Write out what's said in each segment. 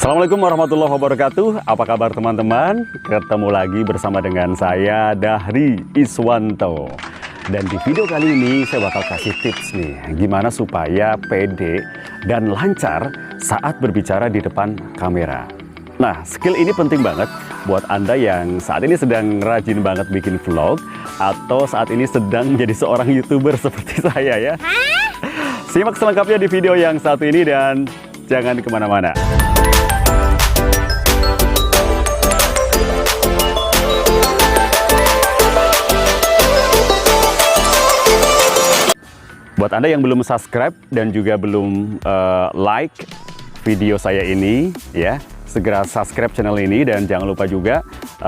Assalamualaikum warahmatullahi wabarakatuh. Apa kabar teman-teman? Ketemu lagi bersama dengan saya Dahri Iswanto. Dan di video kali ini saya bakal kasih tips nih, gimana supaya pede dan lancar saat berbicara di depan kamera. Nah, skill ini penting banget buat Anda yang saat ini sedang rajin banget bikin vlog atau saat ini sedang jadi seorang YouTuber seperti saya ya. Simak selengkapnya di video yang satu ini dan jangan kemana-mana. Buat Anda yang belum subscribe dan juga belum like video saya ini, ya, segera subscribe channel ini dan jangan lupa juga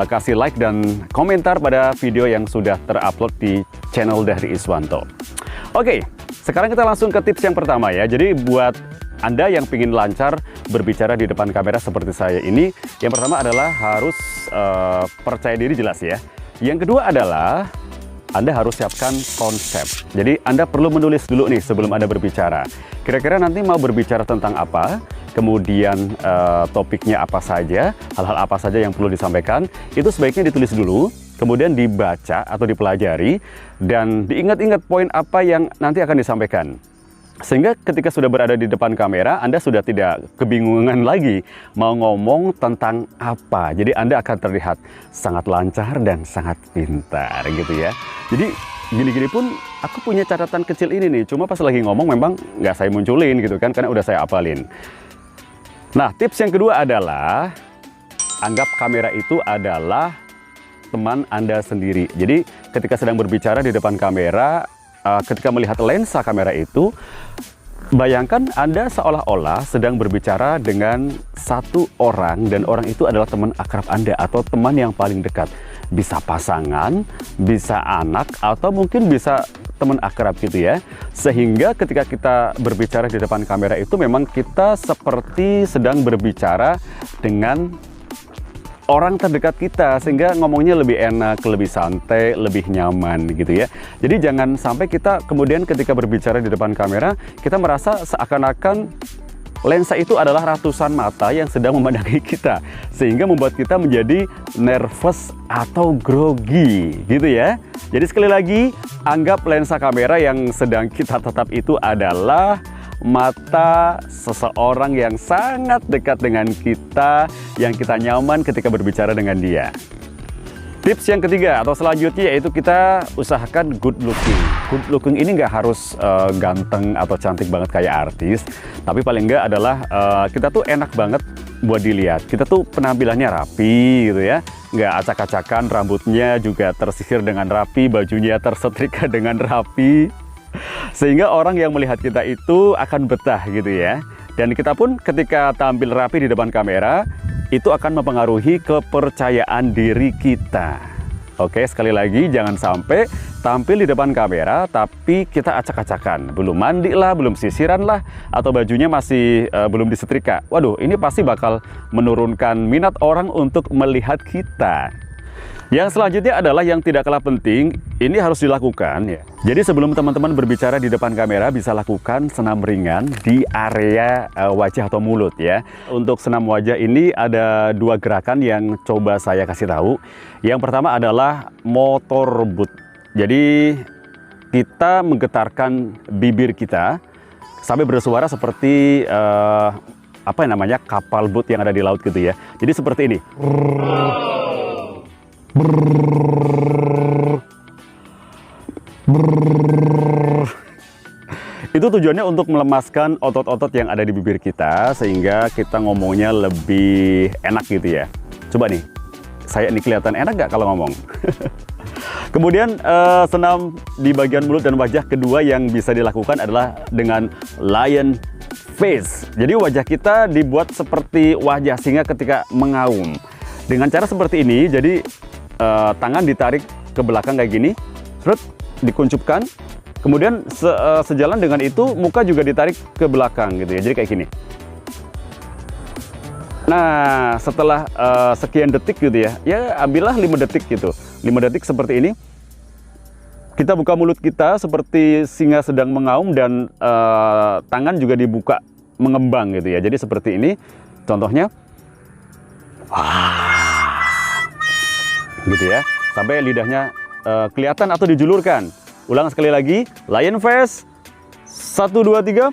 kasih like dan komentar pada video yang sudah terupload di channel Dahri Iswanto. Oke, sekarang kita langsung ke tips yang pertama ya. Jadi buat Anda yang ingin lancar berbicara di depan kamera seperti saya ini, yang pertama adalah harus percaya diri jelas ya. Yang kedua adalah Anda harus siapkan konsep. Jadi Anda perlu menulis dulu nih sebelum Anda berbicara. Kira-kira nanti mau berbicara tentang apa, kemudian topiknya apa saja, hal-hal apa saja yang perlu disampaikan, itu sebaiknya ditulis dulu, kemudian dibaca atau dipelajari, dan diingat-ingat poin apa yang nanti akan disampaikan. Sehingga ketika sudah berada di depan kamera, Anda sudah tidak kebingungan lagi mau ngomong tentang apa. Jadi Anda akan terlihat sangat lancar dan sangat pintar gitu ya. Jadi gini-gini pun aku punya catatan kecil ini nih. Cuma pas lagi ngomong memang nggak saya munculin gitu kan, karena udah saya apalin. Nah, tips yang kedua adalah anggap kamera itu adalah teman Anda sendiri. Jadi ketika sedang berbicara di depan kamera, ketika melihat lensa kamera itu, bayangkan Anda seolah-olah sedang berbicara dengan satu orang dan orang itu adalah teman akrab Anda atau teman yang paling dekat. Bisa pasangan, bisa anak, atau mungkin bisa teman akrab gitu ya. Sehingga ketika kita berbicara di depan kamera itu memang kita seperti sedang berbicara dengan orang terdekat kita, sehingga ngomongnya lebih enak, lebih santai, lebih nyaman gitu ya. Jadi jangan sampai kita kemudian ketika berbicara di depan kamera, kita merasa seakan-akan lensa itu adalah ratusan mata yang sedang memandangi kita, sehingga membuat kita menjadi nervous atau grogi gitu ya. Jadi sekali lagi, anggap lensa kamera yang sedang kita tatap itu adalah mata seseorang yang sangat dekat dengan kita, yang kita nyaman ketika berbicara dengan dia. Tips yang ketiga atau selanjutnya yaitu kita usahakan good looking. Good looking ini nggak harus ganteng atau cantik banget kayak artis, tapi paling nggak adalah kita tuh enak banget buat dilihat. Kita tuh penampilannya rapi gitu ya, nggak acak-acakan, rambutnya juga tersisir dengan rapi, bajunya tersetrika dengan rapi. Sehingga orang yang melihat kita itu akan betah gitu ya. Dan kita pun ketika tampil rapi di depan kamera, itu akan mempengaruhi kepercayaan diri kita. Oke, sekali lagi jangan sampai tampil di depan kamera tapi kita acak-acakan. Belum mandi lah, belum sisiran lah, atau bajunya masih belum disetrika. Waduh, ini pasti bakal menurunkan minat orang untuk melihat kita. Yang selanjutnya adalah yang tidak kalah penting, ini harus dilakukan ya. Jadi sebelum teman-teman berbicara di depan kamera, bisa lakukan senam ringan di area wajah atau mulut ya. Untuk senam wajah ini ada dua gerakan yang coba saya kasih tahu. Yang pertama adalah motorbut. Jadi kita menggetarkan bibir kita sampai bersuara seperti apa namanya, kapal boat yang ada di laut gitu ya. Jadi seperti ini. Itu tujuannya untuk melemaskan otot-otot yang ada di bibir kita sehingga kita ngomongnya lebih enak gitu ya. Coba nih, saya ini kelihatan enak nggak kalau ngomong? Kemudian senam di bagian mulut dan wajah kedua yang bisa dilakukan adalah dengan lion face. Jadi wajah kita dibuat seperti wajah singa ketika mengaum. Dengan cara seperti ini, jadi tangan ditarik ke belakang kayak gini, terus dikuncupkan, kemudian sejalan dengan itu muka juga ditarik ke belakang gitu ya, jadi kayak gini. Nah, setelah sekian detik gitu ya, ambillah 5 detik gitu, 5 detik seperti ini. Kita buka mulut kita seperti singa sedang mengaum dan tangan juga dibuka mengembang gitu ya, jadi seperti ini contohnya. Gitu ya, sampai lidahnya kelihatan atau dijulurkan. Ulang sekali lagi, lion face. 1, 2, 3.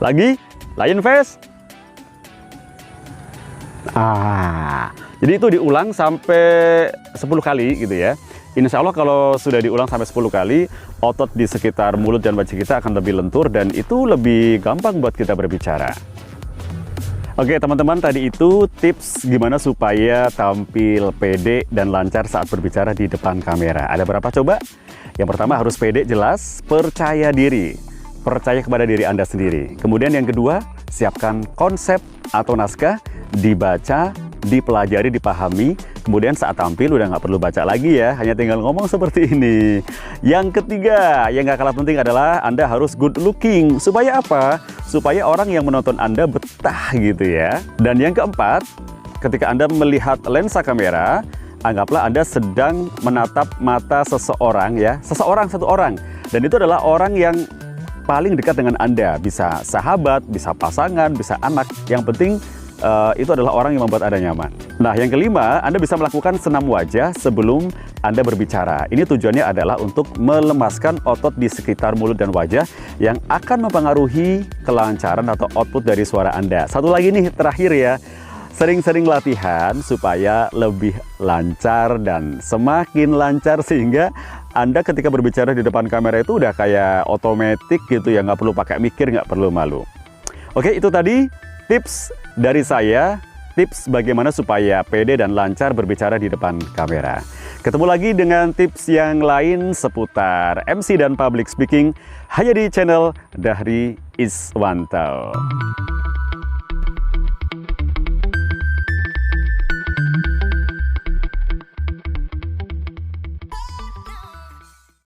Lagi, lion face. Jadi itu diulang sampai 10 kali gitu ya. Insya Allah kalau sudah diulang sampai 10 kali, otot di sekitar mulut dan wajah kita akan lebih lentur dan itu lebih gampang buat kita berbicara. Oke teman-teman, tadi itu tips gimana supaya tampil pede dan lancar saat berbicara di depan kamera. Ada berapa coba? Yang pertama harus pede, jelas, percaya diri. Percaya kepada diri Anda sendiri. Kemudian yang kedua, siapkan konsep atau naskah, dibaca, dipelajari, dipahami. Kemudian saat tampil udah nggak perlu baca lagi ya, hanya tinggal ngomong seperti ini. Yang ketiga, yang nggak kalah penting adalah Anda harus good looking. Supaya apa? Supaya orang yang menonton Anda betah gitu ya. Dan yang keempat, ketika Anda melihat lensa kamera, anggaplah Anda sedang menatap mata seseorang ya. Satu orang. Dan itu adalah orang yang paling dekat dengan Anda. Bisa sahabat, bisa pasangan, bisa anak. Yang penting itu adalah orang yang membuat Anda nyaman. Nah, yang kelima, Anda bisa melakukan senam wajah sebelum Anda berbicara. Ini tujuannya adalah untuk melemaskan otot di sekitar mulut dan wajah yang akan mempengaruhi kelancaran atau output dari suara Anda. Satu lagi nih, terakhir ya. Sering-sering latihan supaya lebih lancar dan semakin lancar sehingga Anda ketika berbicara di depan kamera itu udah kayak otomatis gitu ya, nggak perlu pakai mikir, nggak perlu malu. Oke, itu tadi tips dari saya, tips bagaimana supaya pede dan lancar berbicara di depan kamera. Ketemu lagi dengan tips yang lain seputar MC dan public speaking hanya di channel Dahri Iswanto.